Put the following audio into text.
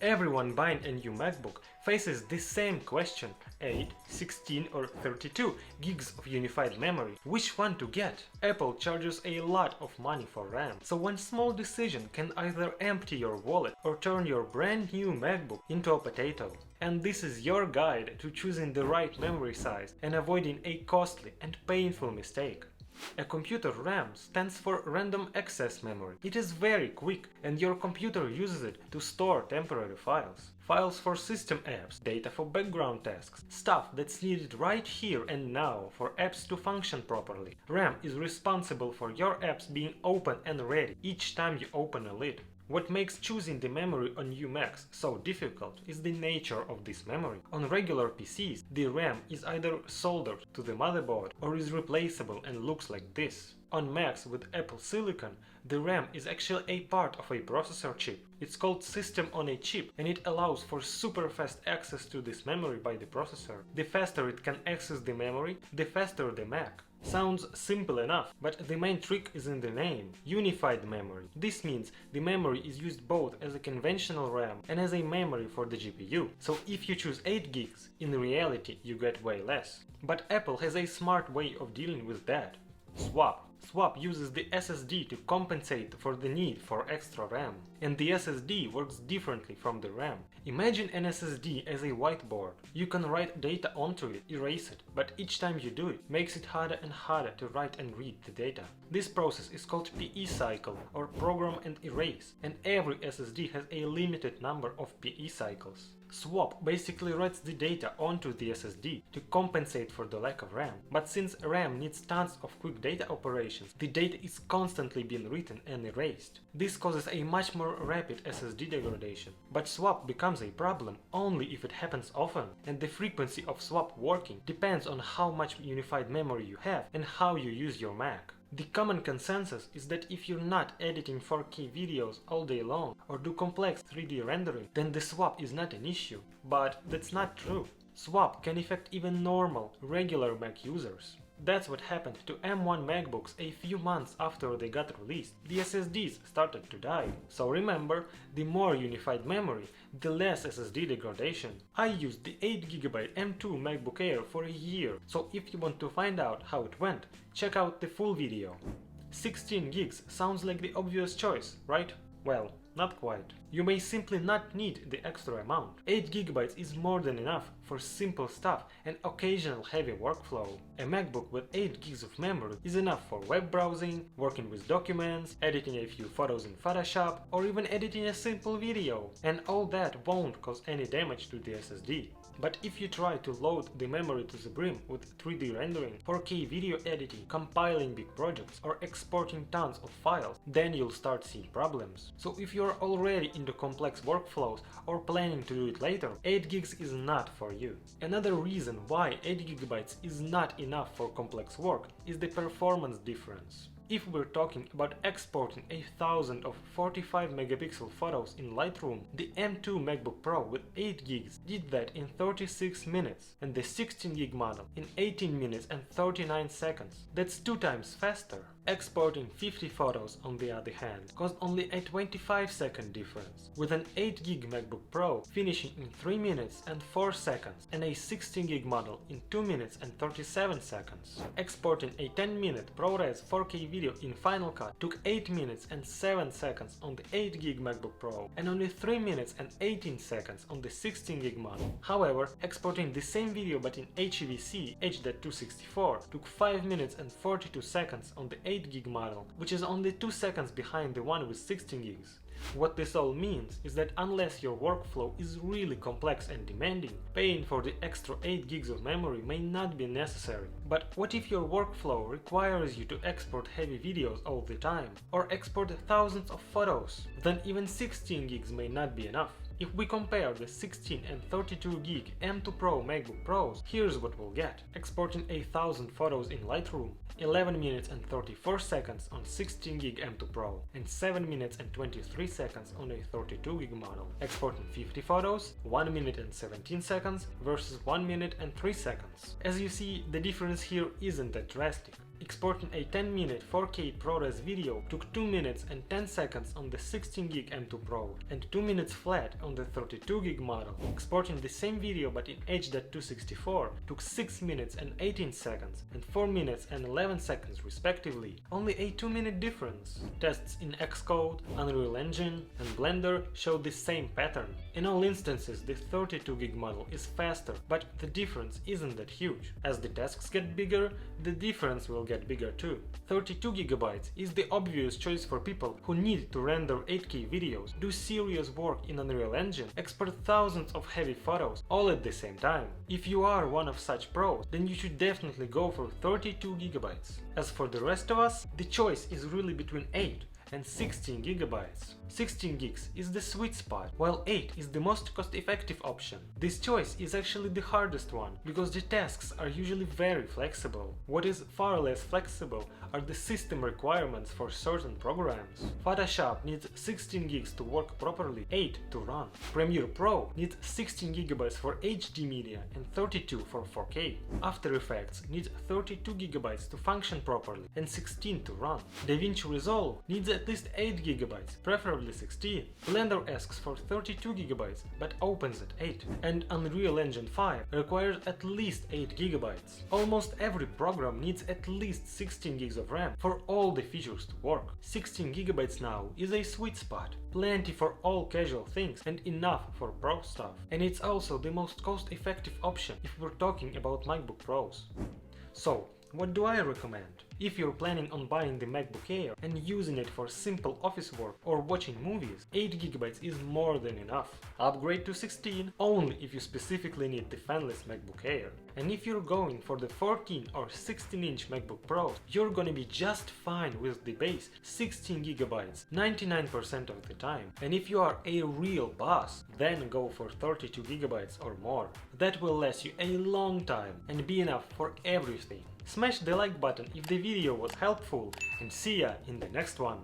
everyone buying a new MacBook faces this same question: 8, 16 or 32 gigs of unified memory. Which one to get? Apple charges a lot of money for RAM, so one small decision can either empty your wallet or turn your brand new MacBook into a potato. And this is your guide to choosing the right memory size and avoiding a costly and painful mistake. A computer RAM stands for Random Access Memory. It is very quick and your computer uses it to store temporary files. Files for system apps, data for background tasks, stuff that's needed right here and now for apps to function properly. RAM is responsible for your apps being open and ready each time you open a lid. What makes choosing the memory on new Macs so difficult is the nature of this memory. On regular PCs, the RAM is either soldered to the motherboard or is replaceable and looks like this. On Macs with Apple Silicon, the RAM is actually a part of a processor chip. It's called System on a Chip and it allows for super fast access to this memory by the processor. The faster it can access the memory, the faster the Mac. Sounds simple enough, but the main trick is in the name: unified memory. This means the memory is used both as a conventional RAM and as a memory for the GPU. So if you choose 8 gigs, in reality you get way less. But Apple has a smart way of dealing with that. Swap. Swap uses the SSD to compensate for the need for extra RAM, and the SSD works differently from the RAM. Imagine an SSD as a whiteboard. You can write data onto it, erase it, but each time you do it, makes it harder and harder to write and read the data. This process is called PE cycle, or program and erase, and every SSD has a limited number of PE cycles. Swap basically writes the data onto the SSD to compensate for the lack of RAM. But since RAM needs tons of quick data operations, the data is constantly being written and erased. This causes a much more rapid SSD degradation. But swap becomes a problem only if it happens often, and the frequency of swap working depends on how much unified memory you have and how you use your Mac. The common consensus is that if you're not editing 4K videos all day long or do complex 3D rendering, then the swap is not an issue. But that's not true. Swap can affect even normal, regular Mac users. That's what happened to M1 MacBooks a few months after they got released. The SSDs started to die. So remember, the more unified memory, the less SSD degradation. I used the 8GB M2 MacBook Air for a year, so if you want to find out how it went, check out the full video. 16 gigs sounds like the obvious choice, right? Well, not quite. You may simply not need the extra amount. 8 GB is more than enough for simple stuff and occasional heavy workflow. A MacBook with 8 gigs of memory is enough for web browsing, working with documents, editing a few photos in Photoshop, or even editing a simple video. And all that won't cause any damage to the SSD. But if you try to load the memory to the brim with 3D rendering, 4K video editing, compiling big projects, or exporting tons of files, then you'll start seeing problems. So if you're already into complex workflows or planning to do it later, 8 gigs is not for you. Another reason why 8 GB is not enough for complex work is the performance difference. If we're talking about exporting 1000 of 45 megapixel photos in Lightroom, the M2 MacBook Pro with 8 gigs did that in 36 minutes and the 16 gig model in 18 minutes and 39 seconds. That's 2 times faster. Exporting 50 photos, on the other hand, caused only a 25-second difference, with an 8 gig MacBook Pro finishing in 3 minutes and 4 seconds and a 16 gig model in 2 minutes and 37 seconds. Exporting a 10-minute ProRes 4K video in Final Cut took 8 minutes and 7 seconds on the 8 gig MacBook Pro and only 3 minutes and 18 seconds on the 16 gig model. However, exporting the same video but in HEVC H.264 took 5 minutes and 42 seconds on the 8 gig model, which is only 2 seconds behind the one with 16 gigs. What this all means is that unless your workflow is really complex and demanding, paying for the extra 8 gigs of memory may not be necessary. But what if your workflow requires you to export heavy videos all the time, or export thousands of photos? Then even 16 gigs may not be enough. If we compare the 16 and 32 gig M2 Pro MacBook Pros, here's what we'll get. Exporting 1000 photos in Lightroom, 11 minutes and 34 seconds on 16 gig M2 Pro, and 7 minutes and 23 seconds on a 32 gig model. Exporting 50 photos, 1 minute and 17 seconds versus 1 minute and 3 seconds. As you see, the difference here isn't that drastic. Exporting a 10-minute 4K ProRes video took 2 minutes and 10 seconds on the 16GB M2 Pro and 2 minutes flat on the 32GB model. Exporting the same video but in H.264 took 6 minutes and 18 seconds and 4 minutes and 11 seconds respectively, only a 2-minute difference. Tests in Xcode, Unreal Engine and Blender show the same pattern. In all instances the 32GB model is faster, but the difference isn't that huge. As the tasks get bigger, the difference will get bigger too. 32GB is the obvious choice for people who need to render 8K videos, do serious work in Unreal Engine, export thousands of heavy photos all at the same time. If you are one of such pros, then you should definitely go for 32GB. As for the rest of us, the choice is really between 8 and 16GB. 16 gigs is the sweet spot, while 8 is the most cost-effective option. This choice is actually the hardest one, because the tasks are usually very flexible. What is far less flexible are the system requirements for certain programs. Photoshop needs 16 gigs to work properly, 8 to run. Premiere Pro needs 16GB for HD media and 32 for 4K. After Effects needs 32GB to function properly and 16 to run. DaVinci Resolve needs at least 8GB, preferably 16. Blender asks for 32GB but opens at 8. And Unreal Engine 5 requires at least 8GB. Almost every program needs at least 16 gigs of RAM for all the features to work. 16GB now is a sweet spot. Plenty for all casual things and enough for pro stuff. And it's also the most cost-effective option if we're talking about MacBook Pros. So, what do I recommend? If you're planning on buying the MacBook Air and using it for simple office work or watching movies, 8GB is more than enough. Upgrade to 16 only if you specifically need the fanless MacBook Air. And if you're going for the 14 or 16-inch MacBook Pro, you're gonna be just fine with the base 16GB 99% of the time. And if you are a real boss, then go for 32GB or more. That will last you a long time and be enough for everything. Smash the like button if the video was helpful, and see ya in the next one!